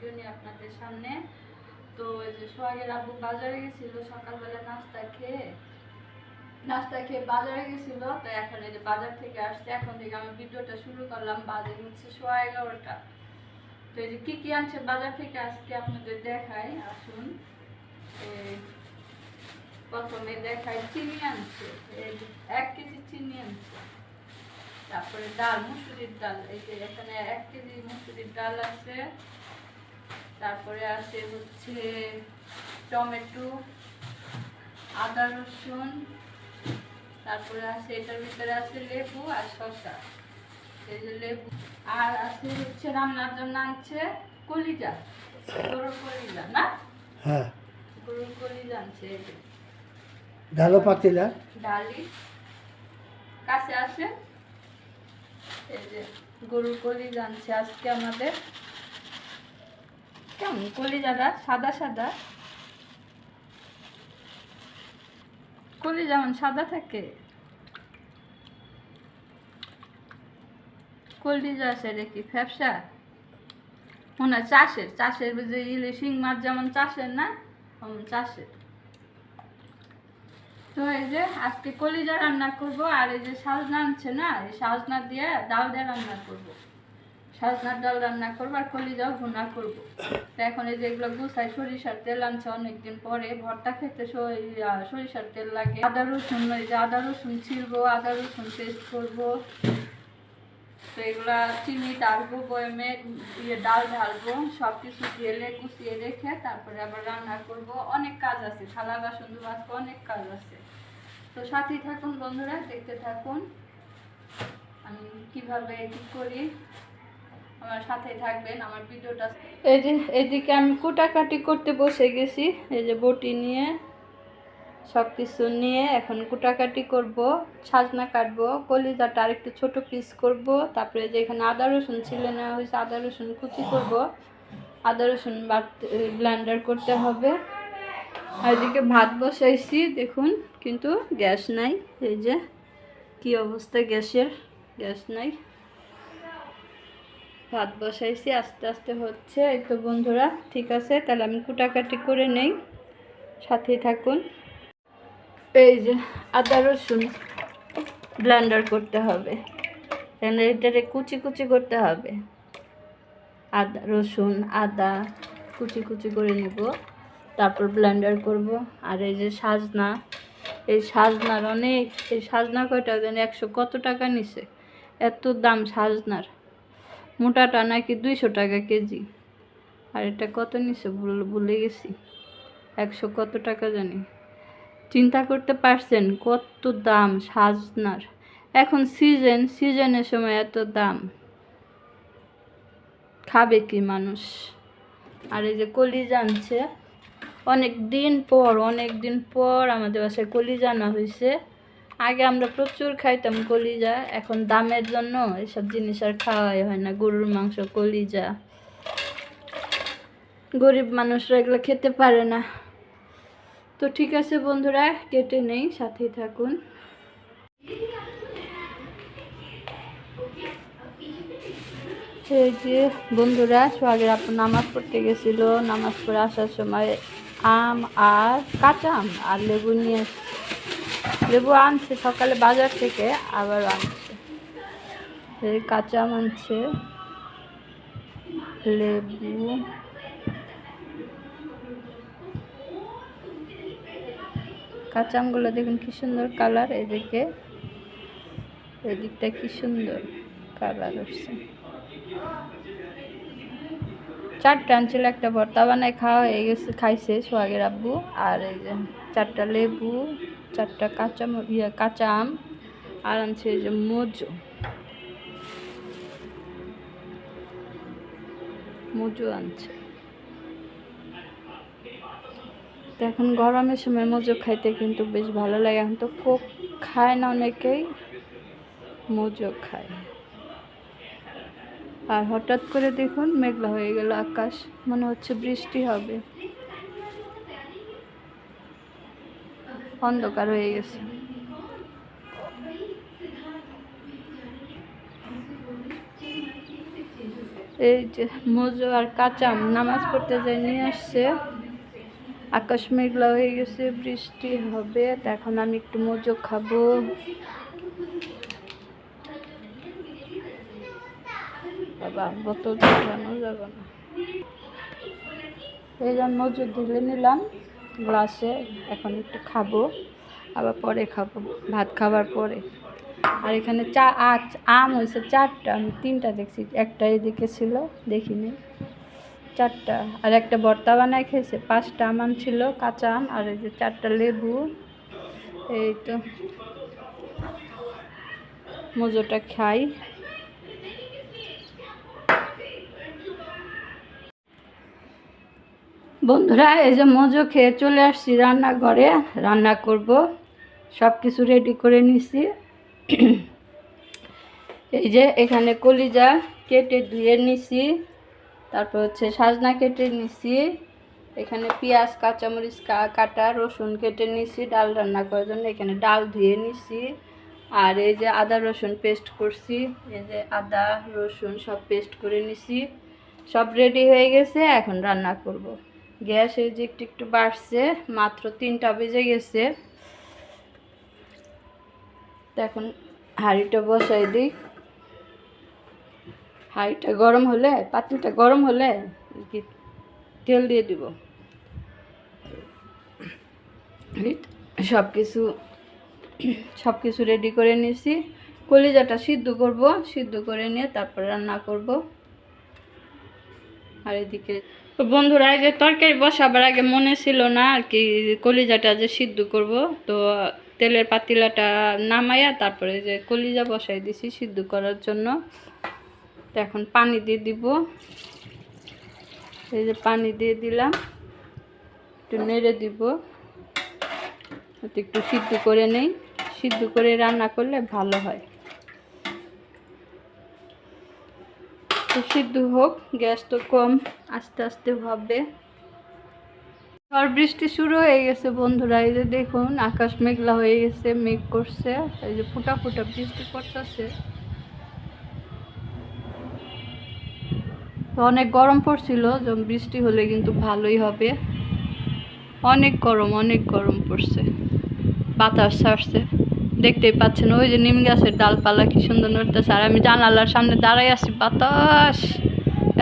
Video নিয়ে আপনাদের সামনে। তো এই যে সোহাগের আব্বু বাজারে গেছিল সকালবেলা নাস্তা খেয়ে বাজারে গেছিল। তো এখন এই যে বাজার থেকে আসছে, এখন থেকে আমি ভিডিওটা শুরু করলাম। বাজে হচ্ছে 11:15। তো এই যে কি আনছে বাজার থেকে আজকে আপনাদের দেখাই, আসুন। প্রথমে দেখাই চিনি আনছে, এই 1 কেজি চিনি আনছে। তারপরে ডাল, মুসুরির ডাল, এই যে এখানে 1 কেজি মুসুরির ডাল আছে। তারপরে আছে হচ্ছে টমেটো, আদা রসুন, তারপরে আছে এটার ভিতরে আছে লেবু আর শসা, এই যে লেবু। আর আছে হচ্ছে রান্নার জন্য আনছে কলিজা, গরুর কলিজা না? হ্যাঁ, গরুর কলিজা আনছে। এই যে ডালও পাতিলা, ডালি কাছে আছে। এই যে গরুর কলিজা আনছে আজকে আমাদের। কেমন কলিজাটা? সাদা সাদা কলি, যেমন সাদা থাকে কলিজা আছে দেখি ফ্যাপসা মনে হয় চাষের যে শিং মাছ যেমন চাষের না, চাষের। তো এই যে আজকে কলিজা রান্না করব। আর এই যে সাজনা আনছে না, এই সাজনা দিয়ে ডাল দিয়ে রান্না করব। সাজনার ডাল রান্না করবো আর কলিজাও ভুনা করবো। তো এখন এই যে এগুলো গুছাই, সরিষার তেল আনছে অনেকদিন পরে, ভর্তা খেতে সরিষার তেল লাগে। আদা রসুন, এই যে আদা রসুন ছিলবো, আদা রসুন পেস্ট করবো। তো এগুলা চিনি ঢালবো, বয়মে ডাল ঢালবো, সব কিছু ঢেলে কুচিয়ে রেখে তারপরে আবার রান্না করব। অনেক কাজ আছে, থালা বাসন ধোয়া, অনেক কাজ আছে। তো সাথেই থাকুন বন্ধুরা, দেখতে থাকুন আমি কিভাবে কি করি, আমার সাথে থাকবেন আমার ভিডিওটা। এই যে এদিকে আমি কুটাকাটি করতে বসে গেছি, এই যে বটি নিয়ে সব কিছু নিয়ে এখন কুটাকাটি করব। সাজনা কাটবো, কলিজাটা আর একটু ছোট পিস করব। তারপরে যে এখানে আদা রসুন ছিলে নেওয়া হয়েছে, আদা রসুন কুচি করব। আদা রসুন ব্লেন্ডার করতে হবে। আর এদিকে ভাত বসাইছি দেখুন, কিন্তু গ্যাস নাই। এই যে কি অবস্থা গ্যাসের, গ্যাস নাই। ভাত বসাইছি, আস্তে আস্তে হচ্ছে। এই তো বন্ধুরা, ঠিক আছে, তাহলে আমি কুটাকাটি করে নেই, সাথেই থাকুন। এই যে আদা রসুন ব্লেন্ডার করতে হবে, এটারে কুচি কুচি করতে হবে। আদা রসুন আদা কুচি কুচি করে নেব, তারপর ব্লেন্ডার করব। আর এই যে সাজনা, এই সাজনার অনেক, এই সাজনা কয়টা জানি 100 কত টাকা নিছে, এত দাম সাজনার। মোটাটা নাকি 200 টাকা কেজি, আর এটা কত নিছে ভুলে গেছি, 100 কত টাকা জানি। চিন্তা করতে পারছেন কত দাম সাজনার? এখন সিজনের সময় এত দাম, খাবে কি মানুষ? আর এই যে কলিজা আনছে অনেক দিন পর আমাদের বাসায় কলিজা আনা হয়েছে। আগে আমরা প্রচুর খাইতাম কলিজা, এখন দামের জন্য এসব জিনিস আর খাওয়াই হয় না। গরুর মাংস, কলিজা, গরিব মানুষরা এগুলো খেতে পারে না। তো ঠিক আছে বন্ধুরা, কেটে নেই, সাথেই থাকুন। এই যে বন্ধুরা, সোহাগের আপু নামাজ পড়তে গেছিল, নামাজ পড়ে আসার সময় আম আর কাঁচা আম আর লেবু নিয়ে এসছে। লেবু আনছে সকালে বাজার থেকে, আবার আনছে এই কাঁচা আম আনছে, লেবু, কাঁচা আমগুলো দেখুন কি সুন্দর কালার। এদিকে এদিকটা কি সুন্দর কালার হচ্ছে। 4টা আনছিল, একটা ভর্তা বানায় খাওয়া হয়ে গেছে, খাইছে সোহাগের আব্বু। আর এই যে 4টা লেবু, 4টা কাঁচা আম, আর আনছে এই যে মজু আনছে। তো এখন গরমের সময় মজু খাইতে কিন্তু বেশ ভালো লাগে। এখন তো কোক খায় না অনেকেই, মজু খায়। আর হঠাৎ করে দেখুন মেঘলা হয়ে গেল আকাশ, মনে হচ্ছে বৃষ্টি হবে, অন্ধকার হয়ে গেছে। এই যে মজু আর কাঁচা আম নামাজ পড়তে যাই নিয়ে আসছে। আকাশ মেঘলা হয়ে গেছে, বৃষ্টি হবে। তো এখন আমি একটু মজু খাবো। বাবা বোতল চালানো যাবে না। এই জন্য মজু ঢেলে নিলাম গ্লাসে, এখন একটু খাবো, আবার পরে খাবো, ভাত খাবার পরে। আর এখানে আম হয়েছে 4টা, আমি 3টা দেখছি, একটা এদিকে ছিল দেখিনি, 4টা। আর একটা ভর্তা বানায় খেয়েছে। 5টা আম ছিল, কাঁচা আম, আর এই যে 4টা লেবু। এই তো মজুটা খাই। বন্ধুরা এই যে মজু খেয়ে চলে আসছি রান্নাঘরে, রান্না করব। সব কিছু রেডি করে নিছি। এই যে এখানে কলিজা কেটে ধুয়ে নিছি, তারপর হচ্ছে সাজনা কেটে নিছি, এখানে পেঁয়াজ কাঁচামরিচ কাটা, রসুন কেটে নিছি ডাল রান্না করার জন্য। এখানে ডাল ধুয়ে নিছি। আর এই যে আদা রসুন পেস্ট করছি, এই যে আদা রসুন সব পেস্ট করে নিছি। সব রেডি হয়ে গেছে, এখন রান্না করব। গ্যাস এই যে একটু একটু বাড়ছে, মাত্র 3টা বেজে গেছে। তো এখন হাঁড়িটা বসাই দিই। হাঁড়িটা গরম হলে, পাতিলটা গরম হলে তেল দিয়ে দিব। সব কিছু রেডি করে নিয়েছি। কলিজাটা সিদ্ধ করব, সিদ্ধ করে নিয়ে তারপর রান্না করব। আর এদিকে তো বন্ধুরা এই যে তরকারি বসাবার আগে মনে ছিল না আর কি কলিজাটা যে সিদ্ধ করব। তো তেলের পাতিলাটা নামাইয়া তারপরে যে কলিজা বসাই দিছি সিদ্ধ করার জন্য। তো এখন পানি দিয়ে দিব। এই যে পানি দিয়ে দিলাম, একটু নেড়ে দিব, একটু সিদ্ধ করে নেই। সিদ্ধ করে রান্না করলে ভালো হয়। তো সিদ্ধ হোক, গ্যাস তো কম, আস্তে আস্তে হবে। আর বৃষ্টি শুরু হয়ে গেছে বন্ধুরা, এই যে দেখুন আকাশ মেঘলা হয়ে গেছে, মেঘ করছে, এই যে ফোঁটা ফোঁটা বৃষ্টি পড়তেছে। তো অনেক গরম পড়ছিল, যখন বৃষ্টি হলে কিন্তু ভালোই হবে। অনেক গরম পড়ছে, বাতাস ছাড়ছে, দেখতেই পাচ্ছেন। ওই যে নিম গাছের ডালপালা কি সুন্দর নড়তেছে। আর আমি জানালার সামনে দাঁড়াই আছি, বাতাস,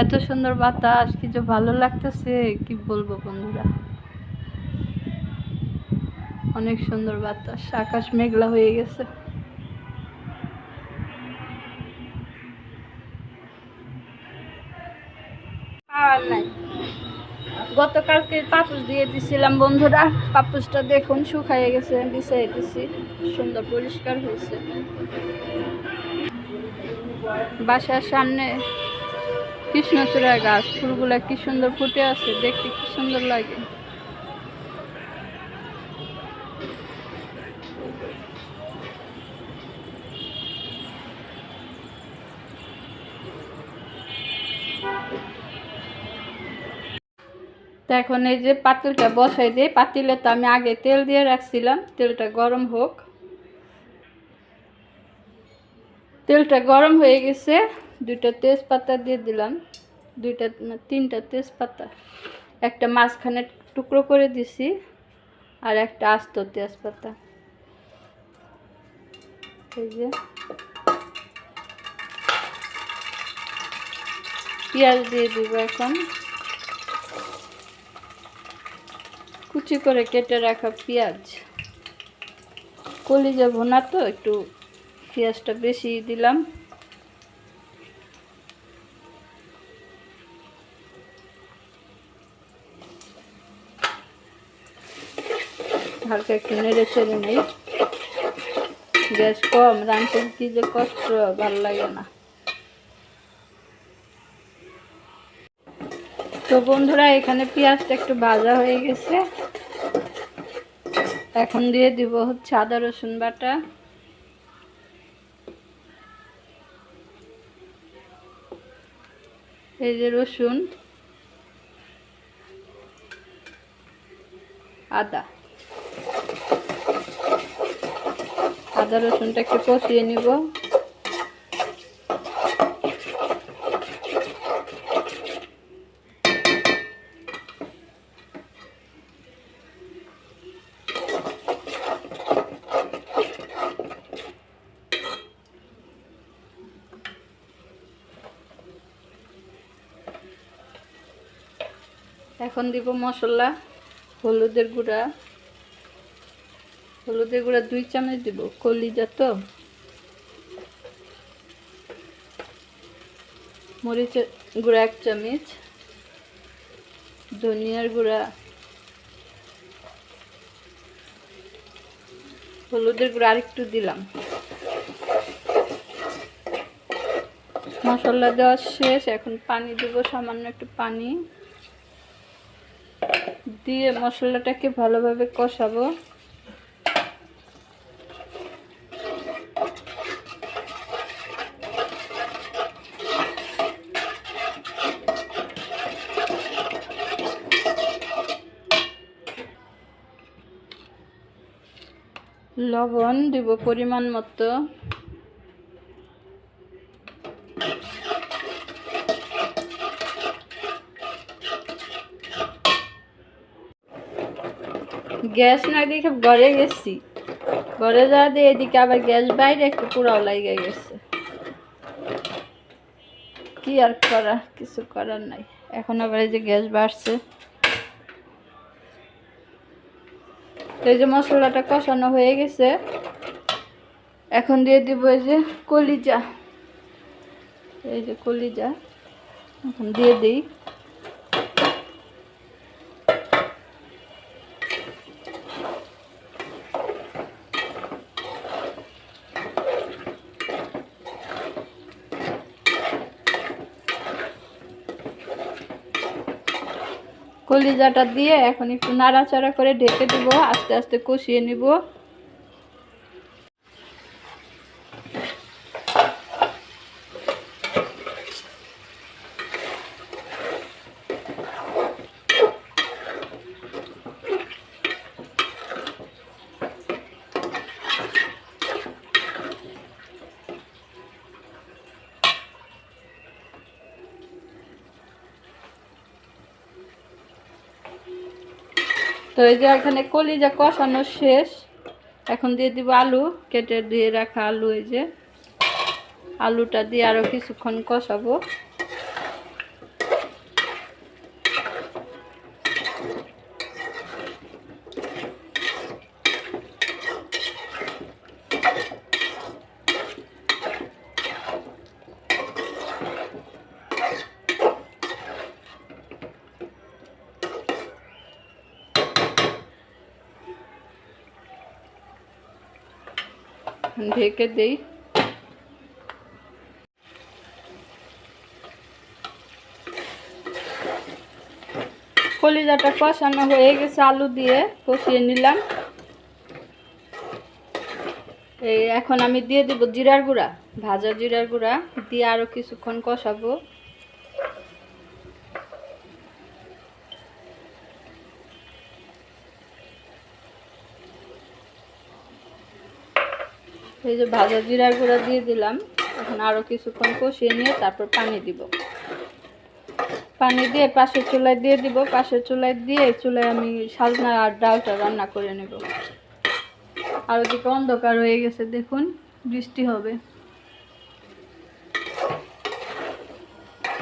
এত সুন্দর বাতাস, কি যে ভালো লাগতেছে, কি বলবো বন্ধুরা। অনেক সুন্দর বাতাস, আকাশ মেঘলা হয়ে গেছে। আর নাই, গতকালকে পাপুস দিয়ে দিছিলাম বন্ধুরা, পাপুসটা দেখুন শুকাইয়ে গেছে, বিছিয়ে দিছি, সুন্দর পরিষ্কার হয়েছে। বাসার সামনে কৃষ্ণচূড়া গাছ, ফুলগুলা কি সুন্দর ফুটে আছে, দেখতে কি সুন্দর লাগে। তো এখন এই যে পাতিলটা বসাই দিই। পাতিলে তো আমি আগে তেল দিয়ে রাখছিলাম, তেলটা গরম হোক। তেলটা গরম হয়ে গেছে, 2টা তেজপাতা দিয়ে দিলাম, 3টা তেজপাতা, একটা মাঝখানে টুকরো করে দিছি, আর একটা আস্ত তেজপাতা। এই যে পেঁয়াজ দিয়ে দিব এখন, কুচি করে কেটে রাখা পেঁয়াজ। কলিজা ভুনা তো একটু পেঁয়াজটা বেশি দিলাম। হালকা একটু নেড়ে চেড়ে নেই, গ্যাস কম, রাঁধতে কি যে কষ্ট, ভালো লাগে না। তো বন্ধুরা এখানে পেঁয়াজটা একটু ভাজা হয়ে গেছে, এখন দিয়ে দিব হচ্ছে আদা রসুন বাটা। এই যে রসুন, আদা রসুনটা একটু কষিয়ে নিব। এখন দিব মশলা। হলুদের গুঁড়া 2 চামচ দিব, কলিজা তো। মরিচের গুঁড়া 1 চামচ, ধনিয়ার গুঁড়া, হলুদের গুঁড়া আরেকটু দিলাম। মশলা দেওয়া শেষ, এখন পানি দেব, সামান্য একটু পানি দিয়ে মশলাটাকে ভালোভাবে কষাবো। লবণ দিব পরিমাণ মতো। গ্যাস না দেখে ঘরে গেছি, ঘরে যাওয়া দিয়ে এদিকে আবার গ্যাস বাইরে একটু পুরাও লাগে গেছে। কি আর করা, কিছু করার নাই। এখন আবার এই যে গ্যাস বাড়ছে। এই যে মশলাটা কষানো হয়ে গেছে, এখন দিয়ে দিব এই যে কলিজা। এই যে কলিজা এখন দিয়ে দিই। কলিজাটা দিয়ে এখন একটু নাড়াচাড়া করে ঢেকে দিব, আস্তে আস্তে কষিয়ে নিব। তো এই যে এখানে কলিজা কষানো শেষ, এখন দিয়ে দিব আলু, কেটে দিয়ে রাখা আলু। এই যে আলুটা দিয়ে আরো কিছুক্ষণ কষাবো। ঢেকে দেই। কলিজাটা কষানো হয়ে গেছে, আলু দিয়ে কষিয়ে নিলাম। এই এখন আমি দিয়ে দেব জিরার গুঁড়া, ভাজা জিরার গুঁড়া দিয়ে আরো কিছুক্ষণ কষাবো। এই যে ভাজা জিরার গুঁড়া দিয়ে দিলাম। এখন আরো কিছুক্ষণ কষিয়ে নিয়ে তারপর পানি দিব। পানি দিয়ে পাশের চুলায় দিয়ে দিব। পাশের চুলায় দিয়ে চুলায় আমি সাজনা আর ডালটা রান্না করে নেব। আর ওদিকে অন্ধকার হয়ে গেছে, দেখুন বৃষ্টি হবে।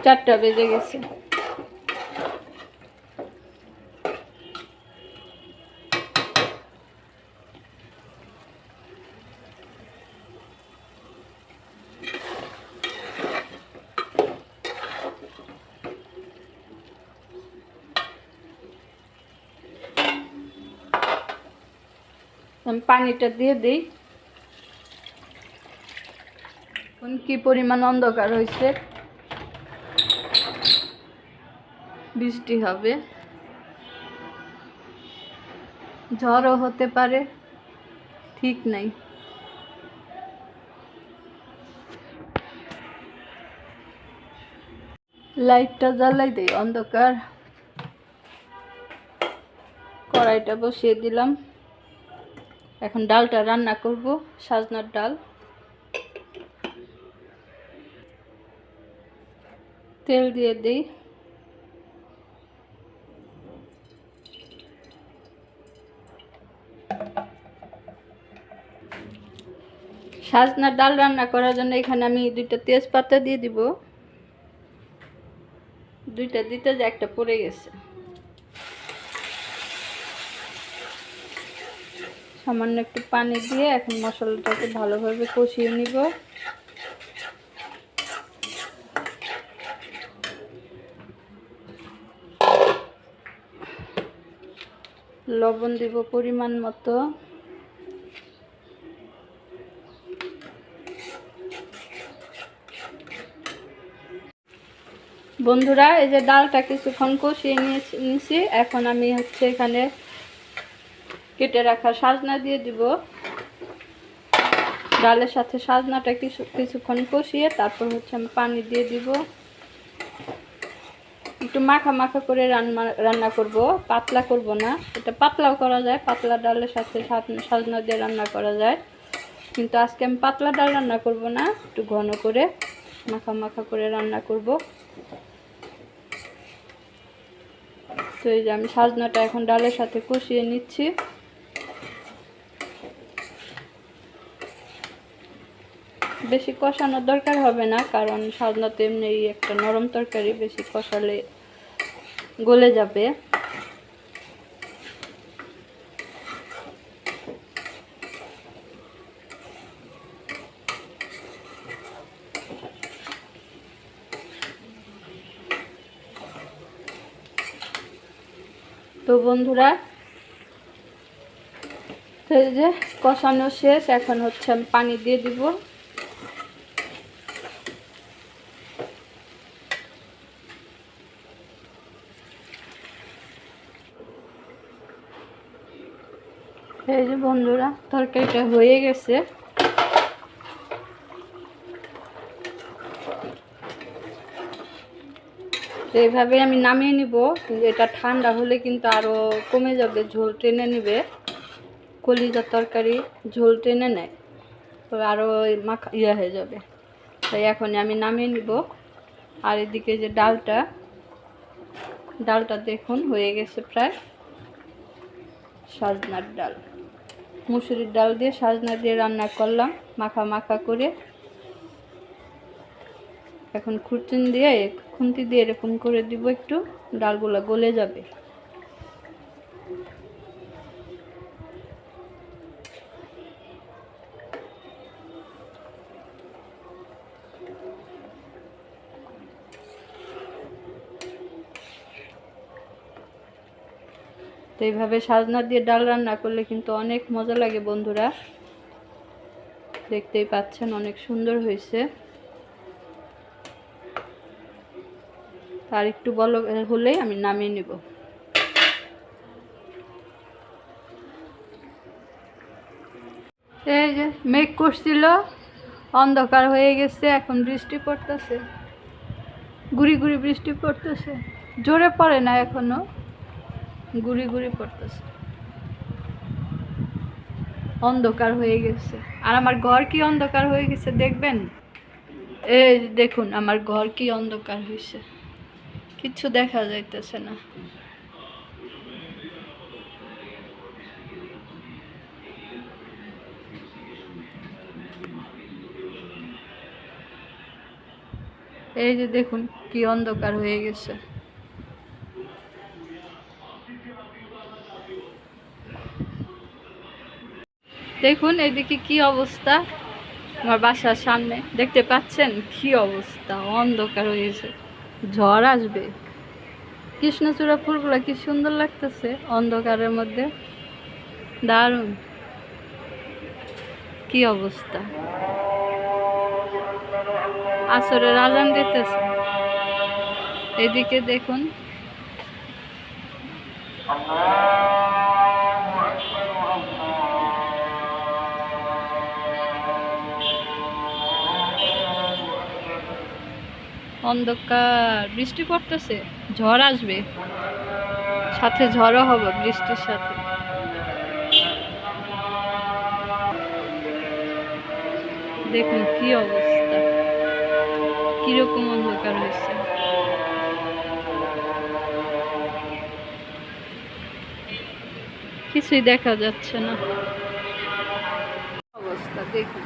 4টা বেজে গেছে। আমি পানিটা দিয়ে দিই। কি পরিমাণ অন্ধকার হয়েছে, বৃষ্টি হবে, ঝড়ও হতে পারে, ঠিক নাই। লাইটটা জ্বালাই দেই, অন্ধকার। কড়াইটা বসিয়ে দিলাম। এখন ডালটা রান্না করব, সাজনার ডাল। তেল দিয়ে দিই। সাজনার ডাল রান্না করার জন্য এখানে আমি 2টা তেজপাতা দিয়ে দিব। 2টা দিতে যে একটা পড়ে গেছে। সামান্য একটু পানি দিয়ে এখন মশলাটাকে ভালোভাবে কষিয়ে নিব। লবণ দিব পরিমাণ মতো। বন্ধুরা, এই যে ডালটা কিছুক্ষণ কষিয়ে নিয়েছি, এখন আমি এখানে কেটে রাখা সাজনা দিয়ে দিব। ডালের সাথে সাজনাটা কিছুক্ষণ কষিয়ে তারপর আমি পানি দিয়ে দিব। একটু মাখা মাখা করে রান্না করব, পাতলা করব না। এটা পাতলাও করা যায়, পাতলা ডালের সাথে সাজনা দিয়ে রান্না করা যায়, কিন্তু আজকে আমি পাতলা ডাল রান্না করব না, একটু ঘন করে মাখা মাখা করে রান্না করব। তো এই যে আমি সাজনাটা এখন ডালের সাথে কষিয়ে নিচ্ছি। বেশি কষানোর দরকার হবে না, কারণ সাজনা তো এমনি একটা নরম তরকারি, বেশি কষালে গলে যাবে। তো বন্ধুরা, তো এই যে কষানো শেষ, এখন আমি পানি দিয়ে দিব। এই যে বন্ধুরা, তরকারিটা হয়ে গেছে। এইভাবে আমি নামিয়ে নিব, কিন্তু এটা ঠান্ডা হলে কিন্তু আরো কমে যাবে, ঝোল টেনে নেবে। কলিজার তরকারি ঝোল টেনে নেয়, তো আরো মাখা হয়ে যাবে। তাই এখন আমি নামিয়ে নিব। আর এদিকে যে ডালটা দেখুন হয়ে গেছে প্রায়। সাজনার ডাল, মুসুরির ডাল দিয়ে সাজনা দিয়ে রান্না করলাম মাখা মাখা করে। এখন খুন্তি দিয়ে এরকম করে দিব, একটু ডালগুলো গলে যাবে। তো এইভাবে সাজনা দিয়ে ডাল রান্না করলে কিন্তু অনেক মজা লাগে বন্ধুরা। দেখতেই পাচ্ছেন অনেক সুন্দর হয়েছে। আর একটু বলক হলেই আমি নামিয়ে নিব। এই যে মেঘ করছিল, অন্ধকার হয়ে গেছে, এখন বৃষ্টি পড়তেছে, গুড়ি গুড়ি বৃষ্টি পড়তেছে, জোরে পড়ে না এখনো, গুড়ি গুড়ি পড়তেছে। অন্ধকার হয়ে গেছে, আর আমার ঘর কি অন্ধকার হয়ে গেছে দেখবেন। এই দেখুন আমার ঘর কি অন্ধকার হয়েছে, কিচ্ছু দেখা যাইতেছে না। এই যে দেখুন কি অন্ধকার হয়ে গেছে। দেখুন এইদিকে কি অবস্থা, আমার বাসার সামনে দেখতে পাচ্ছেন কি অবস্থা, অন্ধকার হয়েছে, ঝড় আসবে। কৃষ্ণচূড়া ফুলগুলো কি সুন্দর লাগতেছে অন্ধকারের মধ্যে, দারুণ। কি অবস্থা, আসরের আজান দিতেছে। এদিকে দেখুন, অন্ধকার, বৃষ্টি পড়তেছে, ঝড় আসবে, সাথে ঝড়ও হবে বৃষ্টির সাথে। দেখুন কি অবস্থা, কিরকম অন্ধকার হয়েছে। কিছুই দেখা যাচ্ছে না, অবস্থা দেখুন।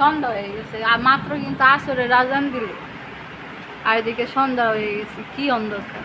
সন্ধ্যা হয়ে গেছে, আর মাত্র কিন্তু আসরের আজান দিল। আর এদিকে সন্ধ্যা হয়ে গেছে, কি অন্ধকার।